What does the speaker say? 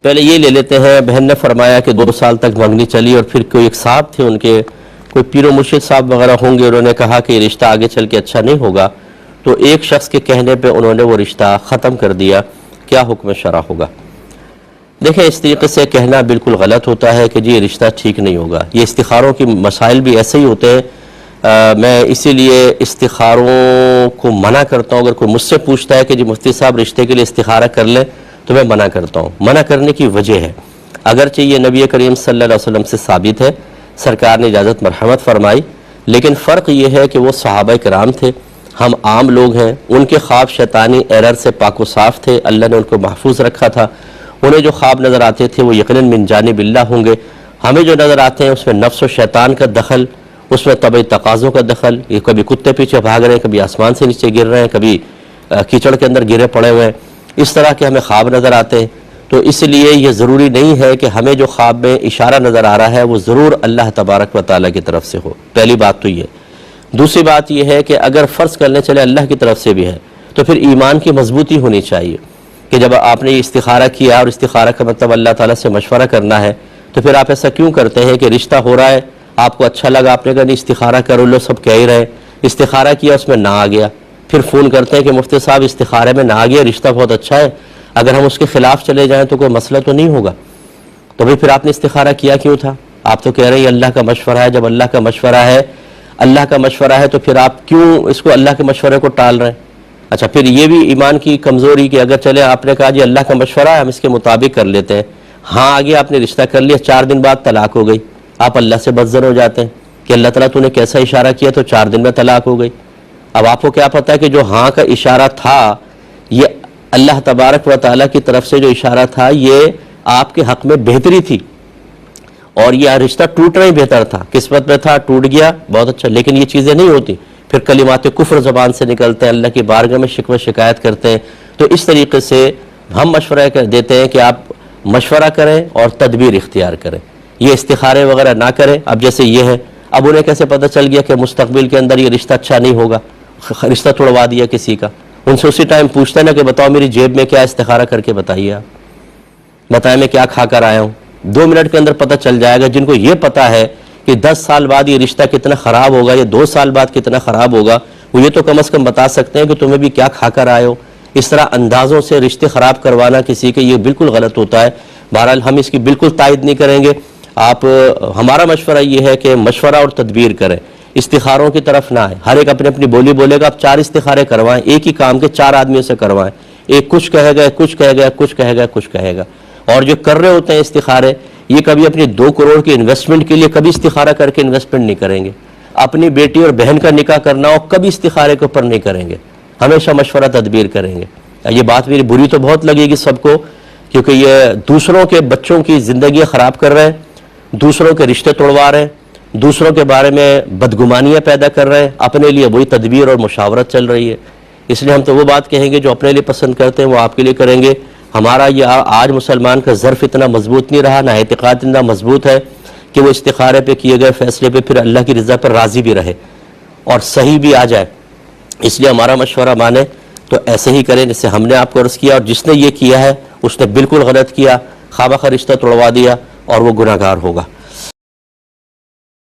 پہلے یہ لے لیتے ہیں، بہن نے فرمایا کہ 2 سال تک منگنی چلی اور پھر کوئی ایک صاحب تھے ان کے، کوئی پیر و مرشد صاحب وغیرہ ہوں گے، انہوں نے کہا کہ یہ رشتہ آگے چل کے اچھا نہیں ہوگا، تو ایک شخص کے کہنے پہ انہوں نے وہ رشتہ ختم کر دیا. کیا حکم شرع ہوگا؟ دیکھیں، اس طریقے سے کہنا بالکل غلط ہوتا ہے کہ جی یہ رشتہ ٹھیک نہیں ہوگا. یہ استخاروں کی مسائل بھی ایسے ہی ہوتے ہیں. میں اسی لیے استخاروں کو منع کرتا ہوں. اگر کوئی مجھ سے پوچھتا ہے کہ جی مفتی صاحب رشتے کے لیے استخارہ کر لیں، تو میں منع کرتا ہوں. منع کرنے کی وجہ ہے، اگرچہ یہ نبی کریم صلی اللہ علیہ وسلم سے ثابت ہے، سرکار نے اجازت مرحمت فرمائی، لیکن فرق یہ ہے کہ وہ صحابہ کرام تھے، ہم عام لوگ ہیں. ان کے خواب شیطانی ایرر سے پاک و صاف تھے، اللہ نے ان کو محفوظ رکھا تھا. انہیں جو خواب نظر آتے تھے وہ یقیناً من جانب اللہ ہوں گے. ہمیں جو نظر آتے ہیں اس میں نفس و شیطان کا دخل، اس میں طبعی تقاضوں کا دخل، یہ کبھی کتے پیچھے بھاگ رہے ہیں، کبھی آسمان سے نیچے گر رہے ہیں، کبھی کیچڑ کے اندر گرے پڑے ہوئے ہیں، اس طرح کے ہمیں خواب نظر آتے ہیں. تو اس لیے یہ ضروری نہیں ہے کہ ہمیں جو خواب میں اشارہ نظر آ رہا ہے وہ ضرور اللہ تبارک و تعالیٰ کی طرف سے ہو. پہلی بات تو یہ. دوسری بات یہ ہے کہ اگر فرض کرنے چلے اللہ کی طرف سے بھی ہے، تو پھر ایمان کی مضبوطی ہونی چاہیے کہ جب آپ نے یہ استخارہ کیا، اور استخارہ کا مطلب اللہ تعالیٰ سے مشورہ کرنا ہے، تو پھر آپ ایسا کیوں کرتے ہیں کہ رشتہ ہو رہا ہے، آپ کو اچھا لگا، آپ نے کہا نہیں استخارہ کرو، لو سب کہہ ہی رہے، استخارہ کیا اس میں نہ آ گیا، پھر فون کرتے ہیں کہ مفتی صاحب استخارے میں نہ آ گیا، رشتہ بہت اچھا ہے، اگر ہم اس کے خلاف چلے جائیں تو کوئی مسئلہ تو نہیں ہوگا. تو پھر آپ نے استخارہ کیا کیوں تھا؟ آپ تو کہہ رہے ہیں اللہ کا مشورہ ہے. جب اللہ کا مشورہ ہے، اللہ کا مشورہ ہے، تو پھر آپ کیوں اس کو اللہ کے مشورے کو ٹال رہے ہیں؟ اچھا، پھر یہ بھی ایمان کی کمزوری کہ اگر چلے آپ نے کہا جی اللہ کا مشورہ ہے، ہم اس کے مطابق کر لیتے ہیں، ہاں آگے آپ نے رشتہ کر لیا، 4 دن بعد طلاق ہو گئی، آپ اللہ سے بدظن ہو جاتے ہیں کہ اللہ تعالیٰ تو نے کیسا اشارہ کیا تو 4 دن میں طلاق ہو گئی. اب آپ کو کیا پتہ ہے کہ جو ہاں کا اشارہ تھا یہ اللہ تبارک و تعالیٰ کی طرف سے جو اشارہ تھا یہ آپ کے حق میں بہتری تھی، اور یہ رشتہ ٹوٹنا ہی بہتر تھا. قسمت میں تھا، ٹوٹ گیا، بہت اچھا. لیکن یہ چیزیں نہیں ہوتی، پھر کلمات کفر زبان سے نکلتے ہیں، اللہ کی بارگاہ میں شکوہ شکایت کرتے ہیں. تو اس طریقے سے ہم مشورہ دیتے ہیں کہ آپ مشورہ کریں اور تدبیر اختیار کریں، یہ استخارے وغیرہ نہ کریں. اب جیسے یہ ہے، اب انہیں کیسے پتہ چل گیا کہ مستقبل کے اندر یہ رشتہ اچھا نہیں ہوگا، رشتہ توڑوا دیا کسی کا. ان سے اسی ٹائم پوچھتے ہیں نا کہ بتاؤ میری جیب میں کیا استخارہ کر کے بتائیے، آپ بتائیں میں کیا کھا کر آیا ہوں. 2 منٹ کے اندر پتہ چل جائے گا. جن کو یہ پتہ ہے کہ 10 سال بعد یہ رشتہ کتنا خراب ہوگا یا 2 سال بعد کتنا خراب ہوگا، وہ یہ تو کم از کم بتا سکتے ہیں کہ تمہیں بھی کیا کھا کر آئے ہو. اس طرح اندازوں سے رشتے خراب کروانا کسی کے، یہ بالکل غلط ہوتا ہے. بہرحال ہم اس کی بالکل تائید نہیں کریں گے. آپ ہمارا مشورہ یہ ہے کہ مشورہ اور تدبیر کریں، استخاروں کی طرف نہ آئے. ہر ایک اپنی اپنی بولی بولے گا. آپ 4 استخارے کروائیں، ایک ہی کام کے 4 آدمیوں سے کروائیں. ایک کچھ کہے گا، کچھ کہے گا، کچھ کہے گا، کچھ کہے گا. اور جو کر رہے ہوتے ہیں استخارے، یہ کبھی اپنی 2 کروڑ کی انویسٹمنٹ کے لیے کبھی استخارہ کر کے انویسٹمنٹ نہیں کریں گے. اپنی بیٹی اور بہن کا نکاح کرنا ہو کبھی استخارے کے اوپر نہیں کریں گے، ہمیشہ مشورہ تدبیر کریں گے. یہ بات میری بری تو بہت لگے گی سب کو، کیونکہ یہ دوسروں کے بچوں کی زندگی خراب کر رہے ہیں، دوسروں کے رشتے توڑوا رہے ہیں، دوسروں کے بارے میں بدگمانیاں پیدا کر رہے ہیں. اپنے لیے وہی تدبیر اور مشاورت چل رہی ہے. اس لیے ہم تو وہ بات کہیں گے جو اپنے لیے پسند کرتے ہیں وہ آپ کے لیے کریں گے. ہمارا یہ آج مسلمان کا ظرف اتنا مضبوط نہیں رہا، نہ اعتقاد اتنا مضبوط ہے کہ وہ استخارے پہ کیے گئے فیصلے پہ پھر اللہ کی رضا پر راضی بھی رہے اور صحیح بھی آ جائے. اس لیے ہمارا مشورہ مانے تو ایسے ہی کریں جیسے ہم نے آپ کو عرض کیا. اور جس نے یہ کیا ہے اس نے بالکل غلط کیا، خواہ مخواہ رشتہ توڑوا دیا اور وہ گناہگار ہوگا.